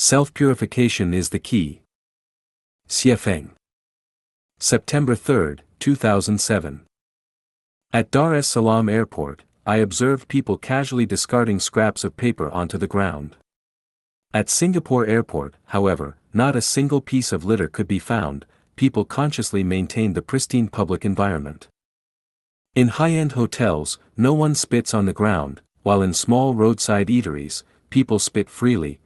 Self-purification is the key. Xiefeng. September 3, 2007. At Dar es Salaam Airport, I observed people casually discarding scraps of paper onto the ground. At Singapore Airport, however, not a single piece of litter could be found. People consciously maintained the pristine public environment. In high-end hotels, no one spits on the ground, while in small roadside eateries, people spit freely.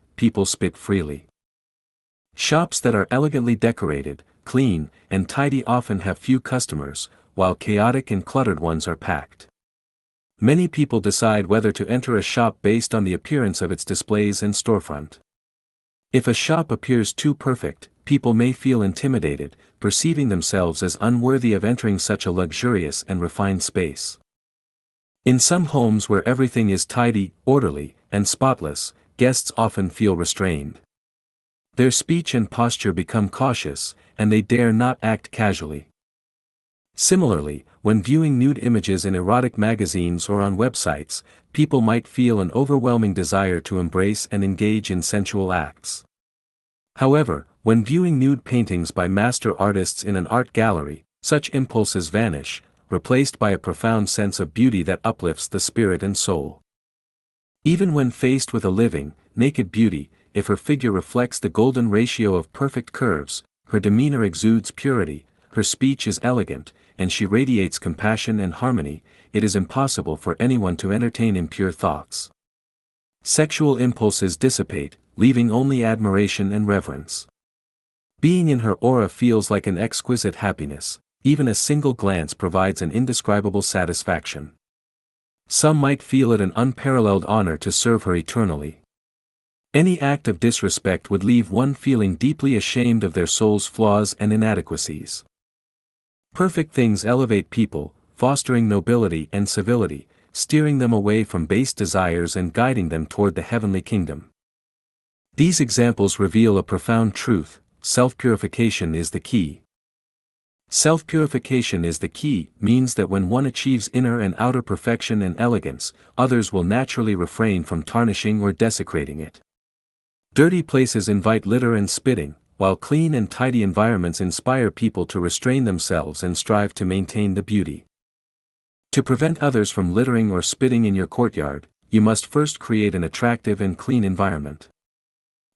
Shops that are elegantly decorated, clean, and tidy often have few customers, while chaotic and cluttered ones are packed. Many people decide whether to enter a shop based on the appearance of its displays and storefront. If a shop appears too perfect, people may feel intimidated, perceiving themselves as unworthy of entering such a luxurious and refined space. In some homes where everything is tidy, orderly, and spotless, guests often feel restrained. Their speech and posture become cautious, and they dare not act casually. Similarly, when viewing nude images in erotic magazines or on websites, people might feel an overwhelming desire to embrace and engage in sensual acts. However, when viewing nude paintings by master artists in an art gallery, such impulses vanish, replaced by a profound sense of beauty that uplifts the spirit and soul. Even when faced with a living, naked beauty, if her figure reflects the golden ratio of perfect curves, her demeanor exudes purity, her speech is elegant, and she radiates compassion and harmony, it is impossible for anyone to entertain impure thoughts. Sexual impulses dissipate, leaving only admiration and reverence. Being in her aura feels like an exquisite happiness, even a single glance provides an indescribable satisfaction. Some might feel it an unparalleled honor to serve her eternally. Any act of disrespect would leave one feeling deeply ashamed of their soul's flaws and inadequacies. Perfect things elevate people, fostering nobility and civility, steering them away from base desires and guiding them toward the heavenly kingdom. These examples reveal a profound truth: self-purification is the key. Self-purification is the key means that when one achieves inner and outer perfection and elegance, others will naturally refrain from tarnishing or desecrating it. Dirty places invite litter and spitting, while clean and tidy environments inspire people to restrain themselves and strive to maintain the beauty. To prevent others from littering or spitting in your courtyard, you must first create an attractive and clean environment.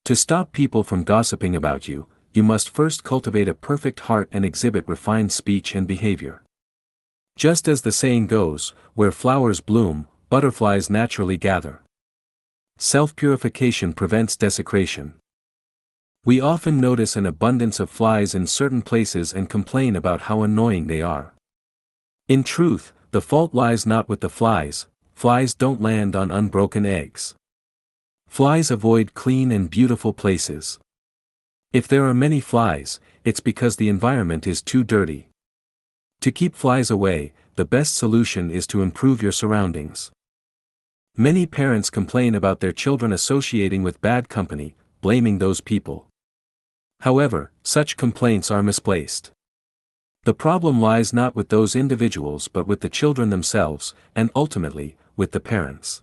To stop people from gossiping about you, you must first cultivate a perfect heart and exhibit refined speech and behavior. Just as the saying goes, where flowers bloom, butterflies naturally gather. Self-purification prevents desecration. We often notice an abundance of flies in certain places and complain about how annoying they are. In truth, the fault lies not with the flies. Flies don't land on unbroken eggs. Flies avoid clean and beautiful places. If there are many flies, it's because the environment is too dirty. To keep flies away, the best solution is to improve your surroundings. Many parents complain about their children associating with bad company, blaming those people. However, such complaints are misplaced. The problem lies not with those individuals but with the children themselves, and ultimately, with the parents.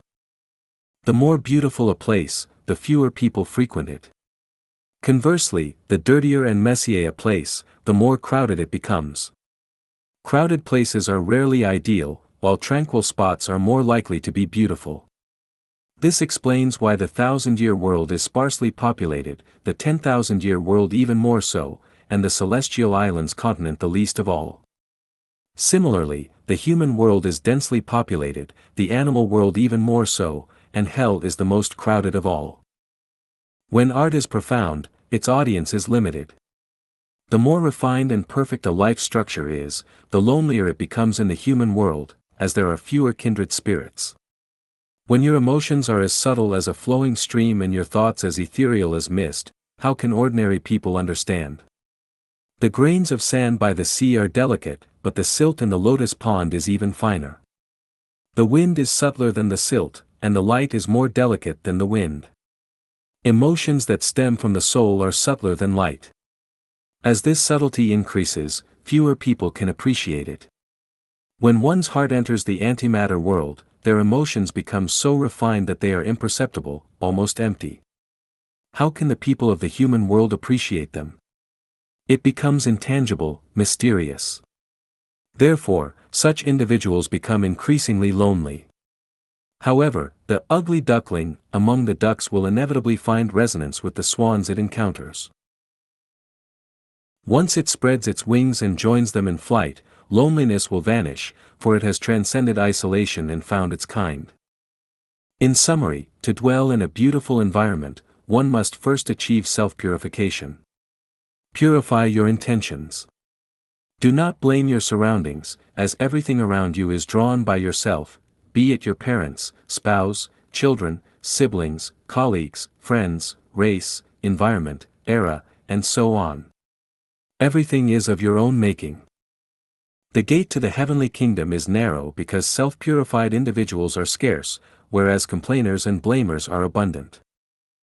The more beautiful a place, the fewer people frequent it. Conversely, the dirtier and messier a place, the more crowded it becomes. Crowded places are rarely ideal, while tranquil spots are more likely to be beautiful. This explains why the 1,000-year world is sparsely populated, the 10,000-year world even more so, and the celestial islands continent the least of all. Similarly, the human world is densely populated, the animal world even more so, and hell is the most crowded of all. When art is profound, its audience is limited. The more refined and perfect a life structure is, the lonelier it becomes in the human world, as there are fewer kindred spirits. When your emotions are as subtle as a flowing stream and your thoughts as ethereal as mist, how can ordinary people understand? The grains of sand by the sea are delicate, but the silt in the lotus pond is even finer. The wind is subtler than the silt, and the light is more delicate than the wind. Emotions that stem from the soul are subtler than light. As this subtlety increases, fewer people can appreciate it. When one's heart enters the antimatter world, their emotions become so refined that they are imperceptible, almost empty. How can the people of the human world appreciate them? It becomes intangible, mysterious. Therefore, such individuals become increasingly lonely. However, the ugly duckling among the ducks will inevitably find resonance with the swans it encounters. Once it spreads its wings and joins them in flight, loneliness will vanish, for it has transcended isolation and found its kind. In summary, to dwell in a beautiful environment, one must first achieve self-purification. Purify your intentions. Do not blame your surroundings, as everything around you is drawn by yourself, be it your parents, spouse, children, siblings, colleagues, friends, race, environment, era, and so on. Everything is of your own making. The gate to the heavenly kingdom is narrow because self-purified individuals are scarce, whereas complainers and blamers are abundant.